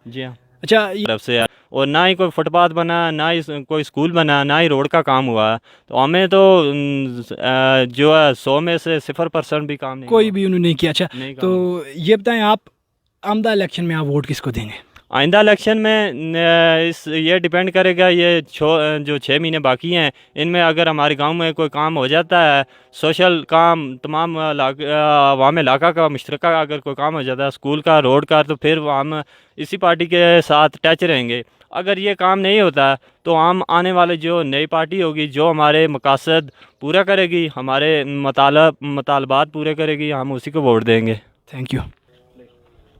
جی ہاں اچھا طرف سے، اور نہ ہی کوئی فٹ پاتھ بنا، نہ ہی کوئی اسکول بنا، نہ ہی روڈ کا کام ہوا. تو ہمیں تو جو ہے 100 میں سے 0% بھی کام نہیں کوئی ہوا. بھی انہوں نے نہیں کیا. اچھا نہیں تو کام. یہ بتائیں آپ آمدہ الیکشن میں آپ ووٹ کس کو دیں گے؟ آئندہ الیکشن میں یہ ڈیپینڈ کرے گا، یہ جو 6 مہینے باقی ہیں ان میں اگر ہمارے گاؤں میں کوئی کام ہو جاتا ہے، سوشل کام تمام عوام علاقہ کا مشترکہ اگر کوئی کام ہو جاتا ہے، اسکول کا، روڈ کا، تو پھر ہم اسی پارٹی کے ساتھ ٹچ رہیں گے. اگر یہ کام نہیں ہوتا تو ہم آنے والے جو نئی پارٹی ہوگی جو ہمارے مقاصد پورا کرے گی، ہمارے مطالبات پورے کرے گی، ہم اسی کو ووٹ دیں گے. Thank you.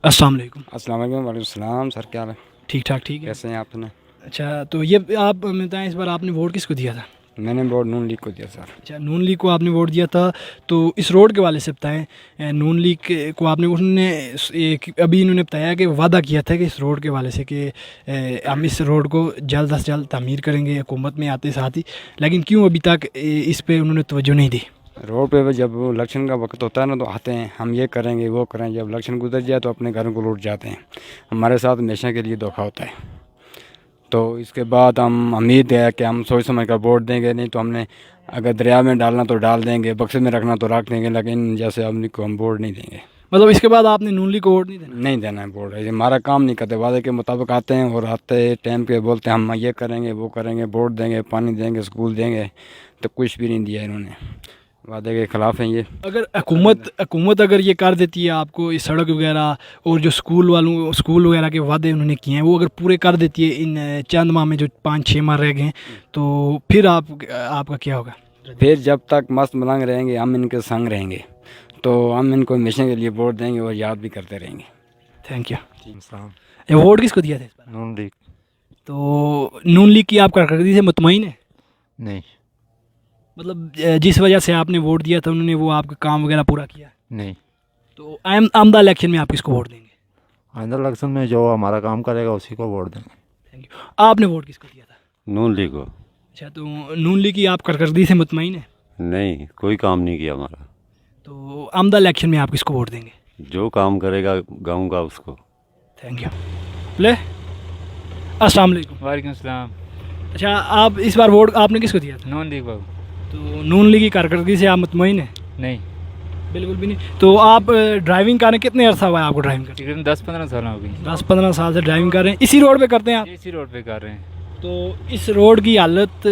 السلام علیکم. السلام علیکم. وعلیکم السلام. سر کیا حال ہے؟ ٹھیک ٹھاک. ٹھیک ہے. کیسے ہیں آپ؟ نے اچھا تو یہ آپ بتائیں اس بار آپ نے ووٹ کس کو دیا تھا؟ میں نے ووٹ نون لیگ کو دیا سر. اچھا نون لیگ کو آپ نے ووٹ دیا تھا. تو اس روڈ کے والے سے بتائیں، نون لیگ کو آپ نے ابھی انہوں نے بتایا کہ وعدہ کیا تھا کہ اس روڈ کے والے سے کہ ہم اس روڈ کو جلد از جلد تعمیر کریں گے حکومت میں آتے ساتھ ہی، لیکن کیوں ابھی تک اس پہ انہوں نے توجہ نہیں دی؟ روڈ پہ جب الیکشن کا وقت ہوتا ہے نا تو آتے ہیں ہم یہ کریں گے وہ کریں. جب الیکشن گزر جائے تو اپنے گھروں کو لوٹ جاتے ہیں. ہمارے ساتھ ہمیشہ کے لیے دھوکہ ہوتا ہے. تو اس کے بعد ہم امید ہے کہ ہم سوچ سمجھ کر ووٹ دیں گے. نہیں تو ہم نے اگر دریا میں ڈالنا تو ڈال دیں گے، بکسے میں رکھنا تو رکھ دیں گے، لیکن جیسے آدمی کو ہم ووٹ نہیں دیں گے. مطلب اس کے بعد آپ نے نون لیگ کو ووٹ نہیں دینا؟ نہیں دینا ہے ووٹ. ہمارا کام نہیں کرتے، وعدے کے مطابق آتے ہیں اور آتے ٹائم پہ بولتے ہیں ہم یہ کریں گے وہ کریں گے، ووٹ دیں گے، پانی دیں گے، اسکول دیں گے، تو کچھ بھی نہیں دیا انہوں نے. وعدے کے خلاف ہیں یہ. اگر حکومت اگر یہ کر دیتی ہے آپ کو، یہ سڑک وغیرہ اور جو اسکول وغیرہ کے وعدے انہوں نے کیے ہیں وہ اگر پورے کر دیتی ہے ان چند ماہ میں، جو 5-6 ماہ رہ گئے ہیں، تو پھر آپ کا کیا ہوگا؟ پھر جب تک مست ملنگ رہیں گے ہم ان کے سنگ رہیں گے، تو ہم ان کو ہمیشہ کے لیے ووٹ دیں گے اور یاد بھی کرتے رہیں گے. Thank you. السلام. یہ ووٹ کس کو دیا تھا اس بار؟ نون لیگ. تو نون لیگ کی آپ کارکردگی سے مطمئن ہے؟ نہیں. مطلب جس وجہ سے آپ نے ووٹ دیا تھا انہوں نے وہ آپ کا کام وغیرہ پورا کیا؟ نہیں. تو آمدہ الیکشن میں آپ کس کو ووٹ دیں گے؟ آئندہ الیکشن میں جو ہمارا کام کرے گا اسی کو ووٹ دیں گے. Thank you. آپ نے ووٹ کس کو دیا تھا؟ نون لیگ کو. اچھا تو نون لیگ کی آپ کارکردگی سے مطمئن ہے؟ نہیں، کوئی کام نہیں کیا ہمارا. تو آمدہ الیکشن میں آپ کس کو ووٹ دیں گے؟ جو کام کرے گا گاؤں کا اس کو. Thank you. لے السلام علیکم. وعلیکم السلام. اچھا آپ اس بار ووٹ آپ نے کس کو دیا تھا؟ نون لیگ بابو. تو نون لیگ کی کارکردگی سے آپ مطمئن ہیں؟ نہیں. بالکل بھی نہیں. تو آپ ڈرائیونگ کرنے کتنے عرصہ ہوا ہے آپ کو ڈرائیونگ کرنے؟ تقریباً 10-15 سال ہو گئی. 10-15 سال سے ڈرائیونگ کر رہے ہیں. اسی روڈ پہ کرتے ہیں آپ؟ اسی روڈ پہ کر رہے ہیں. تو اس روڈ کی حالت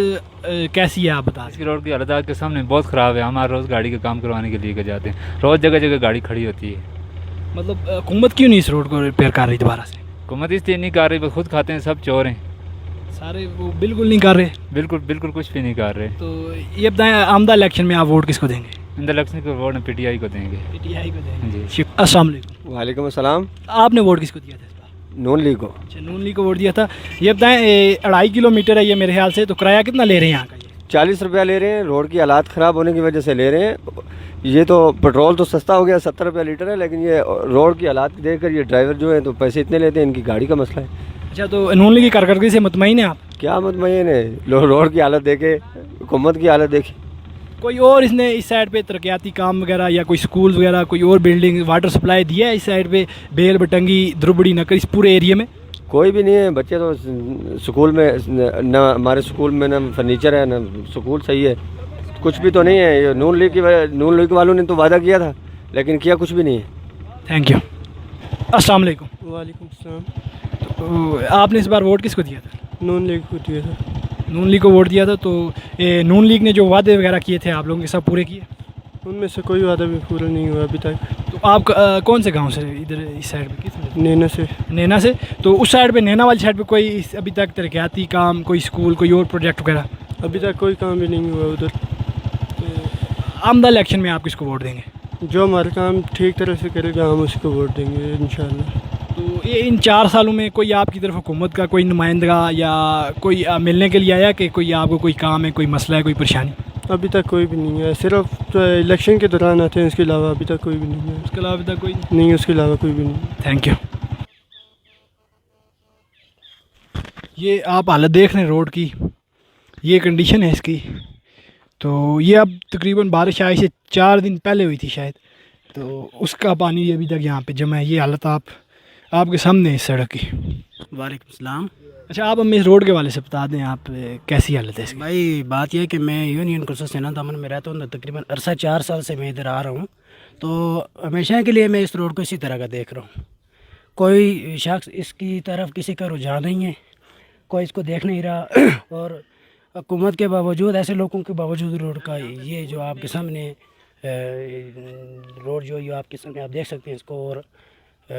کیسی ہے آپ بتا اس دیں؟ کی روڈ کی حالت آپ کے سامنے بہت خراب ہے. ہم ہر روز گاڑی کا کام کروانے کے لیے جاتے ہیں، روز جگہ جگہ گاڑی کھڑی ہوتی ہے. مطلب حکومت کیوں نہیں اس روڈ کو ریپیئر کر رہی دوبارہ سے؟ حکومت اس لیے نہیں کر رہی، بس خود کھاتے ہیں، سب چور ہیں سارے، وہ بالکل نہیں کر رہے. بالکل کچھ بھی نہیں کر رہے. تو یہ بتائیں آمدہ الیکشن میں آپ ووٹ کس کو دیں گے؟ اندر الیکشن کو ووٹ پی ٹی آئی کو دیں گے. پی ٹی آئی کو دیں گے. جی. السلام علیکم. وعلیکم السلام. آپ نے ووٹ کس کو دیا تھا اس بار؟ نون لیگ کو. اچھا نون لیگ کو ووٹ دیا تھا. یہ بتائیں 2.5 کلومیٹر ہے یہ میرے خیال سے، تو کرایہ کتنا لے رہے ہیں یہاں کا؟ یہ 40 روپیہ لے رہے ہیں، روڈ کی حالات خراب ہونے کی وجہ سے لے رہے ہیں. یہ تو پٹرول تو سستا ہو گیا، 70 روپیہ لیٹر ہے، لیکن یہ روڈ کی حالات دیکھ کر یہ ڈرائیور جو ہیں تو پیسے اتنے لیتے ہیں، ان کی گاڑی کا مسئلہ ہے. اچھا تو نون لیگ کی کارکردگی سے مطمئن ہیں آپ؟ کیا مطمئن ہے؟ روڈ کی حالت دیکھے، حکومت کی حالت دیکھے. کوئی اور اس نے اس سائڈ پہ ترقیاتی کام وغیرہ یا کوئی سکول وغیرہ، کوئی اور بلڈنگ، واٹر سپلائی دیا ہے اس سائڈ پہ، بیل بٹنگی، دروبڑی نکر، اس پورے ایریے میں؟ کوئی بھی نہیں ہے. بچے تو سکول میں نہ، ہمارے سکول میں نہ فرنیچر ہے نہ سکول صحیح ہے، کچھ بھی تو نہیں ہے. یہ نون لیگ والوں نے تو وعدہ کیا تھا لیکن کیا کچھ بھی نہیں ہے. Thank you. السلام علیکم. وعلیکم السلام. تو آپ نے اس بار ووٹ کس کو دیا تھا؟ نون لیگ کو دیا تھا. نون لیگ کو ووٹ دیا تھا. تو نون لیگ نے جو وعدے وغیرہ کیے تھے آپ لوگوں کے سب پورے کیے؟ ان میں سے کوئی وعدہ بھی پورا نہیں ہوا ابھی تک. تو آپ کون سے گاؤں سے؟ ادھر اس سائڈ پہ کس؟ نینا سے. نینا سے. تو اس سائڈ پہ نینا والی سائڈ پہ کوئی ابھی تک ترقیاتی کام، کوئی اسکول، کوئی اور پروجیکٹ وغیرہ؟ ابھی تک کوئی کام بھی نہیں ہوا ادھر. آمدہ الیکشن میں آپ کس کو ووٹ دیں گے؟ جو ہمارا کام ٹھیک طرح سے کرے گا ہم اس کو ووٹ دیں گے انشاءاللہ. تو یہ ان 4 سالوں میں کوئی آپ کی طرف حکومت کا کوئی نمائندہ یا کوئی ملنے کے لیے آیا کہ کوئی آپ کو کوئی کام ہے، کوئی مسئلہ ہے، کوئی پریشانی؟ ابھی تک کوئی بھی نہیں ہے. صرف الیکشن کے دوران آتے ہیں، اس کے علاوہ ابھی تک کوئی بھی نہیں ہے. اس کے علاوہ ابھی تک کوئی نہیں، اس کے علاوہ کوئی بھی نہیں. Thank you. یہ آپ حالت دیکھ رہے ہیں روڈ کی، یہ کنڈیشن ہے اس کی. تو یہ اب تقریباً بارش آئی سے 4 دن پہلے ہوئی تھی شاید، تو اس کا پانی ابھی تک یہاں پہ جمع ہے. یہ حالت آپ کے سامنے ہے اس سڑک کی. वालेकुम सलाम। अच्छा, आप हमें इस रोड के वाले से बता दें, आप कैसी हालत है इसकी? भाई बात यह है कि मैं यूनियन कौंसिल सेना दामन में रहता हूँ, तकरीबन अरसा 4 साल से मैं इधर आ रहा हूँ। तो हमेशा के लिए मैं इस रोड को इसी तरह का देख रहा हूँ। कोई शख्स इसकी तरफ किसी का रुझान नहीं है, कोई इसको देख नहीं रहा। और हुकूमत के बावजूद, ऐसे लोगों के बावजूद रोड का ये जो आपके सामने रोड जो ये आपके सामने आप देख सकते हैं इसको, और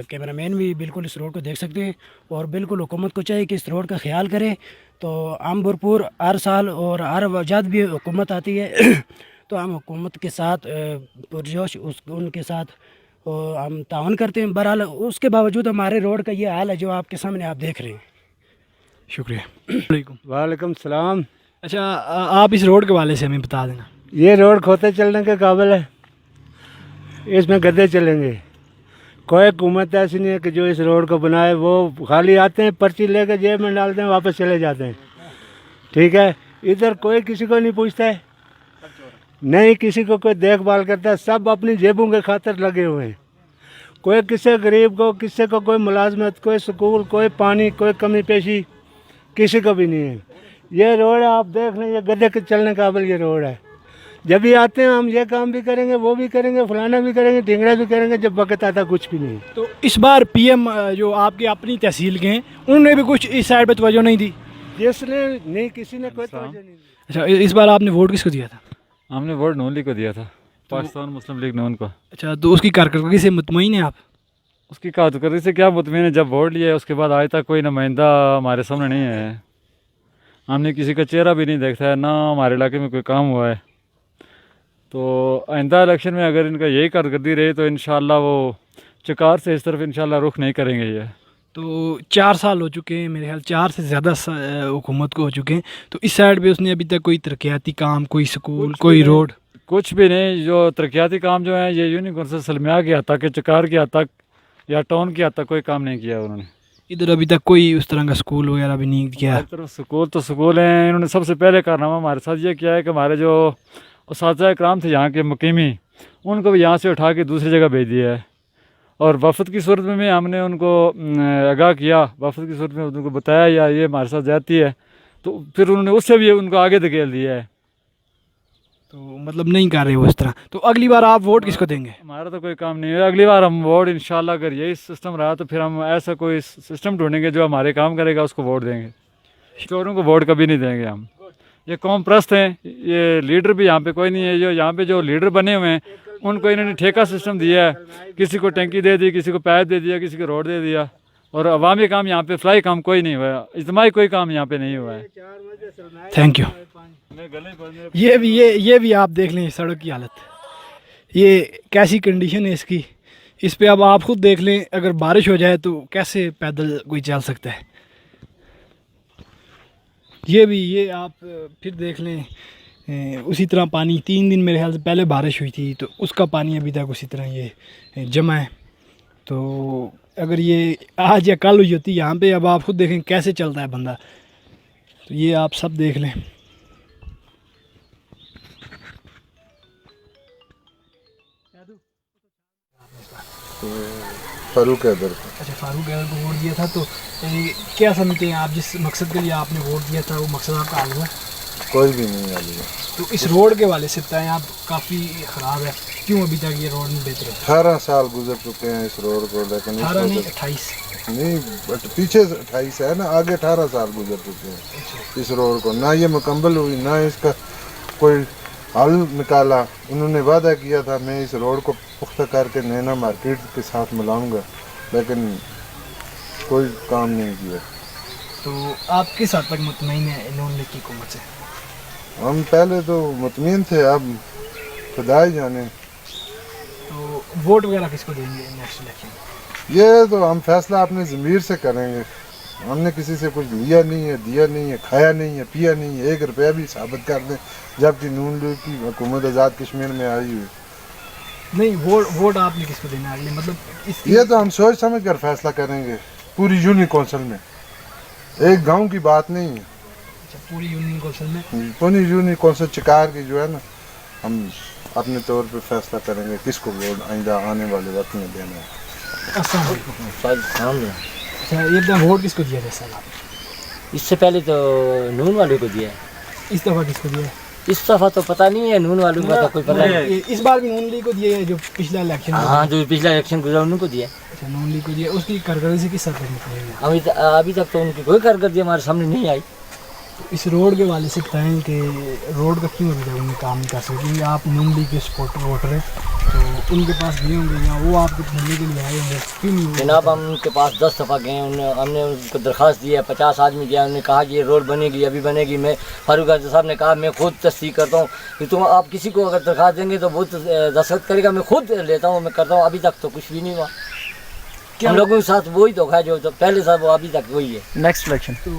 कैमरामैन भी बिल्कुल इस रोड को देख सकते हैं। और बिल्कुल हुकूमत को चाहिए कि इस रोड का ख्याल करे। तो हम भरपूर हर साल और हर जब भी हुकूमत आती है तो हम हुकूमत के साथ पुरजोश उनके साथ हम ताउन करते हैं। बहरहाल उसके बावजूद हमारे रोड का ये हाल है जो आपके सामने आप देख रहे हैं। शुक्रिया। वालेकुम सलाम। अच्छा, आप इस रोड के वाले से हमें बता देना। ये रोड खोते चलने के काबिल है, इसमें गद्दे चलेंगे। कोई हुकूमत ऐसी नहीं है कि जो इस रोड को बनाए। वो खाली आते हैं, पर्ची लेकर जेब में डालते हैं, वापस चले जाते हैं। ठीक है, इधर कोई किसी को नहीं पूछता है, नहीं किसी को कोई देखभाल करता है। सब अपनी जेबों के खातिर लगे हुए हैं। कोई किसी गरीब को, किसी को कोई मुलाजमत, कोई स्कूल, कोई पानी, कोई कमी पेशी किसी को भी नहीं है। ये रोड आप देख लें, ये गद्दे के चलने काबिल ये रोड है। जब भी आते हैं हम ये काम भी करेंगे, वो भी करेंगे, फलाना भी करेंगे, ढिंगरा भी करेंगे। जब वक्त आता कुछ भी नहीं। तो इस बार पीएम जो आपके अपनी तहसील के हैं, उन्होंने भी कुछ इस साइड पे तवज्जो नहीं दी। जिसने नहीं, किसी ने कोई तवज्जो नहीं दी। अच्छा, इस बार आपने वोट किसको दिया था? हमने वोट नून लीग को दिया था, पाकिस्तान मुस्लिम लीग नून को। अच्छा, तो उसकी कारकर्दगी से मुतमईन है आप? उसकी कारकर्दगी से क्या मुतमईन है, जब वोट लिया उसके बाद आज तक कोई नुमाइंदा हमारे सामने नहीं है। हमने किसी का चेहरा भी नहीं देखा है, ना हमारे इलाके में कोई काम हुआ है। तो आइंदा इलेक्शन में अगर इनका यही कारकर्दगी रही तो इंशाअल्लाह वो चकार से इस तरफ इंशाअल्लाह रुख नहीं करेंगे। ये तो 4 साल हो चुके हैं मेरे ख्याल, 4 से ज़्यादा हुकूमत को हो चुके हैं। तो इस साइड पे उसने अभी तक कोई तरक्याती काम, कोई स्कूल, कोई रोड, कुछ भी नहीं। जो तरक्याती काम जो है ये यूनियन कौंसिल सलमिया के हद तक, चकार के हद तक या टाउन के हद तक कोई काम नहीं किया उन्होंने। इधर अभी तक कोई उस तरह का स्कूल वगैरह भी नहीं किया। तरफ स्कूल तो स्कूल हैं। इन्होंने सबसे पहले कारनामा हमारे साथ ये किया है कि हमारे जो उस्ताद इकराम थे यहाँ के मुकीमी, उनको भी यहाँ से उठा के दूसरी जगह भेज दिया है। और वफद की सूरत में हमने उनको आगाह किया, वफद की सूरत में उनको बताया या ये हमारे साथ जाती है, तो फिर उन्होंने उससे भी उनको आगे धकेल दिया है। तो मतलब नहीं कर रहे वो इस तरह। तो अगली बार आप वोट किसको देंगे? हमारा तो कोई काम नहीं है। अगली बार हम वोट इंशाल्लाह अगर यही सिस्टम रहा तो फिर हम ऐसा कोई सिस्टम ढूंढेंगे जो हमारे काम करेगा, उसको वोट देंगे। चोरों को वोट कभी नहीं देंगे हम। ये कौम प्रस्त हैं, ये लीडर भी यहाँ पे कोई नहीं है। जो यहाँ पे जो लीडर बने हुए हैं उनको इन्होंने ठेका सिस्टम दिया है। किसी को टंकी दे दी, किसी को पाइप दे दिया, किसी को रोड दे दिया। और अवामी काम यहाँ पे फ्लाई काम कोई नहीं हुआ है, इज्तिमाई कोई काम यहाँ पे नहीं हुआ है। Thank you. ये भी आप देख लें सड़क की हालत, ये कैसी कंडीशन है इसकी। इस पे अब आप खुद देख लें, अगर बारिश हो जाए तो कैसे पैदल कोई चल सकता है। ये आप फिर देख लें, उसी तरह पानी 3 दिन मेरे ख्याल से पहले बारिश हुई थी, तो उसका पानी अभी तक उसी तरह ये जमा है। तो अगर ये आज या कल हुई होती यहाँ पे, अब आप खुद देखें कैसे चलता है बंदा। तो ये आप सब देख लें। फारूक हैदर। अच्छा, फारूक हैदर को वोट दिया था। तो क्या समझते हैं आप, जिस मकसद के लिए आपने वोट दिया था वो मकसद आपका हल हुआ? कोई भी नहीं हल हुआ। तो इस रोड के वाले से बताएं, आप काफ़ी ख़राब है, क्यों अभी तक ये रोड नहीं बेहतर है? 18 साल गुजर चुके हैं इस रोड को, लेकिन 18 नहीं 28 नहीं, बट पीछे 28 है ना, आगे 18 साल गुजर चुके हैं इस रोड को। ना ये मुकम्मल हुई, ना इसका कोई हल निकाला। उन्होंने वादा किया था मैं इस रोड को पुख्ता करके नैना मार्केट के साथ मिलाऊंगा, लेकिन कोई काम नहीं किया। तो आप किस हद तक मुतमईन है नून लीग की हुकूमत से? हम पहले तो मुतमईन थे, अब खुदा ही जाने। तो वोट वगैरह किसको देंगे नेक्स्ट इलेक्शन? ये तो हम फैसला अपने ज़मीर से करेंगे। हमने किसी से कुछ लिया नहीं है, दिया नहीं है, खाया नहीं है, पिया नहीं है, 1 रुपया भी साबित कर दें, जबकि नून लीग की हुकूमत आज़ाद कश्मीर में आई हुई। नहीं, वोट आपने किसको देना है अगले, मतलब ये तो हम सोच समझ कर फैसला करेंगे पूरी यूनियन कौंसिल में, एक गांव की बात नहीं है। अच्छा, पूरी यूनियन कौंसिल में, पूरी यूनियन कौंसिल चिकार की जो है ना, हम अपने तौर पे फैसला करेंगे किसको वोट आइंदा आने वाले वक्त में देना है। अस्सलाम वालेकुम। अच्छा ये दफ़ा वोट किसको दिया था इस साल आपने? इससे पहले तो नून वाले को दिया है, इस दफ़ा किसको दिया है? इस दफ़ा तो पता नहीं है, नून वालों का तो कोई पता नहीं। ये इस बार भी नून लीग को दिया है जो पिछला इलेक्शन हाँ, जो पिछला इलेक्शन गुजरा उनको दिया। अच्छा नून लीग को दिया, उसकी कारकर्दगी से किस हद तक निकलेगा? अभी तक तो उनकी कोई कारकर्दगी हमारे सामने नहीं आई। इस रोड के वाले से बताएं कि रोड का क्यों अभी तक उन्हें काम नहीं कर सकते? क्योंकि आप नून लीग के सपोर्टर वोटर हैं, तो उनके पास गए होंगे या वो आपको ढूंढने के लिए आए होंगे, क्यों नहीं हुआ? जनाब हम उनके पास 10 दफ़ा गए, हमने उनको दरख्वास्त दी है, 50 आदमी गया, उन्होंने कहा कि ये रोड बनेगी, अभी बनेगी। मैं फारूक आजम साहब ने कहा मैं खुद तस्दीक करता हूँ कि तुम आप किसी को अगर दरख्वास्त देंगे तो वो दस्तखत करेगा, मैं खुद लेता हूँ, मैं करता हूँ। अभी तक तो कुछ भी नहीं हुआ। हम लोगों के साथ वही धोखा है जो तो पहले साहब वो अभी तक वही है। नेक्स्ट इलेक्शन तो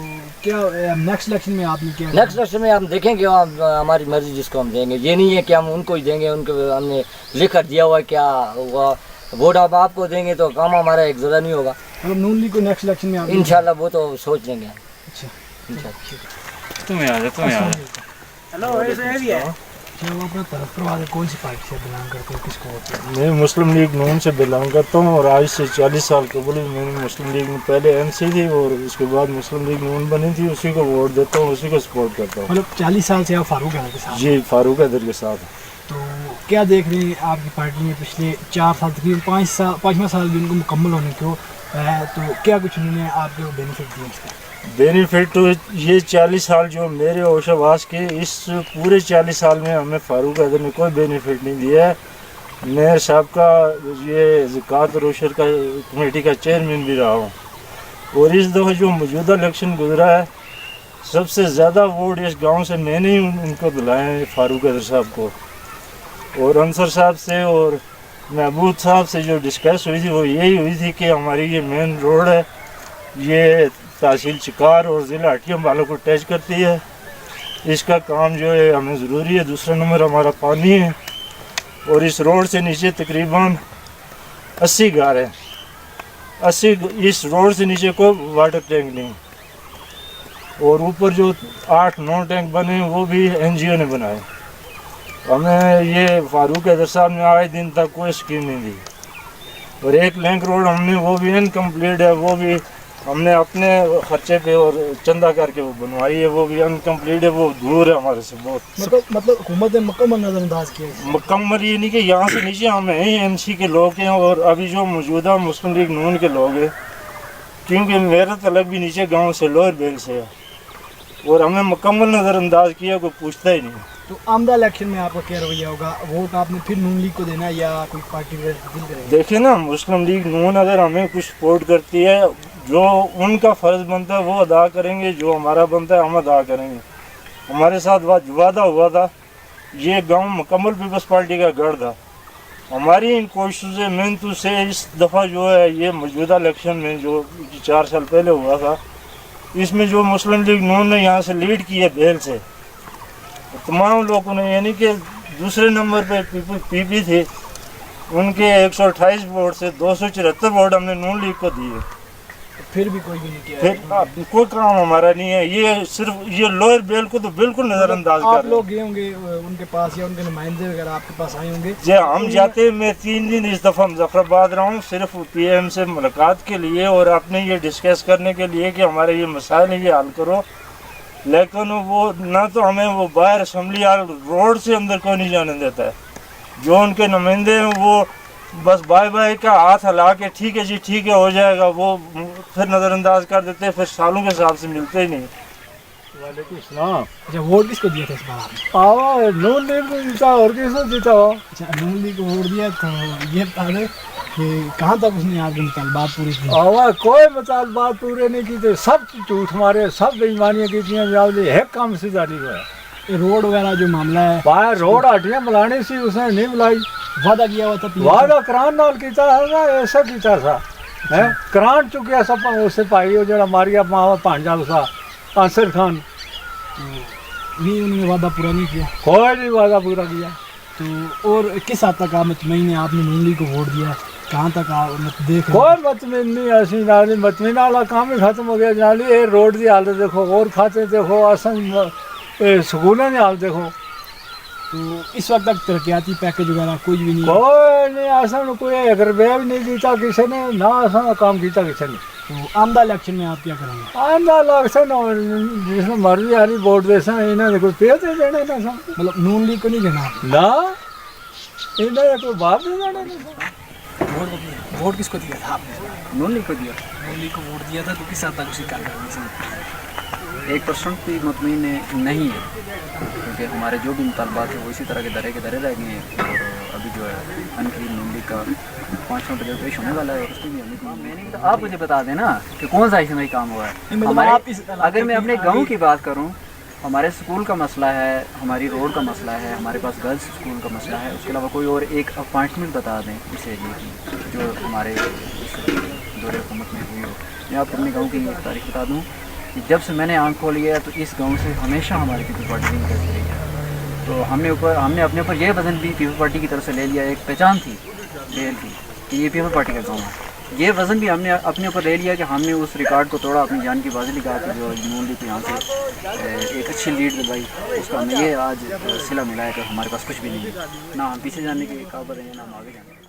क्या नेक्स्ट इलेक्शन में आपने क्या? नेक्स्ट इलेक्शन में हम देखेंगे, हमारी मर्जी जिसको हम देंगे, ये नहीं है कि हम उनको ही देंगे, उनको हमने लिख कर दिया हुआ है क्या हुआ, वोट आप आपको देंगे तो काम हमारा एक ज़रा नहीं होगा। मतलब नून लीग को नेक्स्ट इलेक्शन में इंशाल्लाह वो तो सोच लेंगे। अच्छा इंशाल्लाह। तुम्हें आ जा हेलो ऐसे भी है वो अपना तरफ करवा कौन सी पार्टी से बिलोंग करते हो, किसको वोट देते मैं मुस्लिम लीग नून से बिलोंग करता हूँ और आज से 40 साल कबल मैंने मुस्लिम लीग में पहले एमसी थी और उसके बाद मुस्लिम लीग नून बनी थी, उसी को वोट देता हूँ, उसी को सपोर्ट करता हूँ। मतलब 40 साल से आप फारूक हैदर के साथ? जी, फारूक हैदर के साथ। तो क्या देख रहे हैं आपकी पार्टी में पिछले 4 साल तकरीबन 5वां साल भी उनको मुकम्मल होने को है, तो क्या कुछ उन्होंने आपको बेनिफिट दिया इसका? बेनिफिट तो ये 40 साल जो मेरे होशावास के, इस पूरे 40 साल में हमें फारूक हैदर ने कोई बेनिफिट नहीं दिया है। मैं साहब का ये ज़कात और उशर का कमेटी का चेयरमैन भी रहा हूँ और इस दफ़ा जो मौजूदा इलेक्शन गुजरा है सबसे ज़्यादा वोट इस गांव से मैंने ही उनको दिलाए हैं, फारूक हैदर साहब को। और अंसर साहब से और महबूब साहब से जो डिस्कस हुई थी वो यही हुई थी कि हमारी ये मेन रोड है, ये तहसील चिकार और ज़िला हटिया वालों को टच करती है, इसका काम जो है हमें ज़रूरी है। दूसरा नंबर हमारा पानी है और इस रोड से नीचे तकरीबन 80 घर हैं, 80 इस रोड से नीचे कोई वाटर टैंक नहीं, और ऊपर जो 8-9 टैंक बने वो भी एनजीओ ने बनाए। हमें ये फारूक हैदर साहब ने आए दिन तक कोई स्कीम नहीं दी और एक लिंक रोड हमने वो भी इनकम्प्लीट है, वो भी हमने अपने खर्चे पे और चंदा करके वो बनवाई है, वो भी अनकम्प्लीट है, वो दूर है हमारे से बहुत। मतलब हुकूमत ने मुकम्मल नज़रअंदाज किया। मुकम्मल ये नहीं कि यहाँ से नीचे हम हैं एमसी के लोग हैं और अभी जो मौजूदा मुस्लिम लीग नून के लोग हैं, क्योंकि मेरा तलब भी नीचे गांव से लोअर बेल से है और हमें मुकम्मल नज़रअंदाज किया, कोई पूछता ही नहीं। तो आमदा इलेक्शन में आपका क्या रवैया होगा? वोट आपने फिर नून लीग को देना है या कोई पार्टी करेंगे? देखिए ना, मुस्लिम लीग नून अगर हमें कुछ सपोर्ट करती है, जो उनका फ़र्ज़ बनता है वो अदा करेंगे, जो हमारा बनता है हम अदा करेंगे। हमारे साथ वादा हुआ था, ये गांव मुकम्मल पीपल्स पार्टी का गढ़ था। हमारी इन कोशिशों से मेहनतों से इस दफ़ा जो है ये मौजूदा इलेक्शन में जो 4 साल पहले हुआ था, इसमें जो मुस्लिम लीग नून ने यहाँ से लीड की है बेल से, तमाम लोगों ने, यानी कि दूसरे नंबर पे पीपी थे, उनके 128 वोट से 274 वोट हमने नून लीग को दिए। फिर भी कोई भी नहीं किया। फिर कोई काम हमारा नहीं है, ये सिर्फ ये लोअर बेल को तो बिल्कुल नज़रअंदाज कर रहे हैं। आप लोग गए होंगे उनके पास या उनके नुमाइंदे वगैरह आपके पास आए होंगे? जी हम जाते, मैं 3 दिन इस दफ़ा मुजफ्फराबाद रहा हूँ सिर्फ पीएम से मुलाकात के लिए और अपने ये डिस्कस करने के लिए कि हमारे ये मसाइल ये हल करो, लेकिन वो ना तो हमें वो बाहर असम्बली हाल रोड से अंदर कोई नहीं जाने देता है। जो उनके नुमाइंदे हैं वो बस बाय बाय का हाथ हिला के ठीक है जी ठीक है हो जाएगा, वो फिर नज़रअंदाज कर देते हैं, फिर सालों के हिसाब से मिलते ही नहीं। वालेकुम। अच्छा वोट किसको दिया था इस बार आपने? नून लीग को जीता और किसको जीता हो? अच्छा नून लीग को वोट दिया, तो ये बता दें कि कहाँ तक उसने आपके मुतालबात पूरे किए? कोई मुतालबात पूरे नहीं की थे, सब झूठ मारे, सब बेईमानियाँ की थी, एक काम सीधा नहीं हुआ। रोड वगैरह जो मामला है, बाहर रोड हटियाँ बुलाने से उसने नहीं बुलाई, वादा किया हुआ था, वादा करान नाल कीता था ना, ऐसा कीता था है करान चुकिया सब उससे पाई हो जरा मारिया मावा भांजा उसका आंसर खान, नहीं उन्होंने वादा पूरा नहीं किया। कोई नहीं वादा पूरा किया। तो और किस हद तक आप मुतमईन हैं? आपने नून लीग को वोट दिया, कहाँ तक आप देख? कोई मतमीन नहीं, ऐसी नाली मतमीन वाला काम ही खत्म हो गया। नाली ये रोड की हालत देखो और खाते देखो, असन स्कूलों की हालत देखो। तो इस वक्त तक तरक्याती पैकेज वगैरह कोई भी नहीं? कोई नहीं, असन कोई 1 रुपया भी नहीं दिता किसी ने, ना असा काम किया किसी ने। तो आमदा इलेक्शन में आप क्या करेंगे? आंदा इलेक्शन और जिसमें मर्जी आ रही वोट दे सा इन्हें कोई पैसे देने ना सा मतलब नून लीग को नहीं देना आप? ना इन्हें कोई बात नहीं देने ना वोट किसको दिया था आपने? नून लीग को दिया, नून लीग को वोट दिया था, तो किस हद तक उसी कार्यक्रम से 1% भी मुतमईन नहीं है, क्योंकि हमारे जो भी मुतालबात है वो इसी तरह के दरे रह गए हैं। और अभी जो है अनकरीब नून लीग का 5 नंबर पेश होने वाला है, और उसकी भी मैंने तो आप मुझे बता दें ना कि कौन सा इसमें काम हुआ है। हमारे अगर मैं अपने गाँव की बात करूँ, हमारे स्कूल का मसला है, हमारी रोड का मसला है, हमारे पास गर्ल्स स्कूल का मसला है, उसके अलावा कोई और एक अपॉइंटमेंट बता दें इस एरिए की जो हमारे दौरे हुकूमत में हुई हो। मैं आपको अपने गांव की तारीख बता दूं कि जब से मैंने आँख खोली है तो इस गांव से हमेशा हमारी पीपल पार्टी नहीं करती रही है। तो हमने अपने ऊपर यह वज़न भी पीपल पार्टी की तरफ से ले लिया, एक पहचान थी जेल की कि ये पीपल पार्टी का गाँव है। ये वज़न भी हमने अपने ऊपर ले लिया कि हमने उस रिकॉर्ड को तोड़ा, अपनी जान की बाजी लगा के जो नून लीग यहाँ से एक अच्छी लीड दिलवाई, उसका हमें ये आज सिला मिला है कि हमारे पास कुछ भी नहीं है, ना हम पीछे जाने के काबिल हैं ना हम आगे जाने के।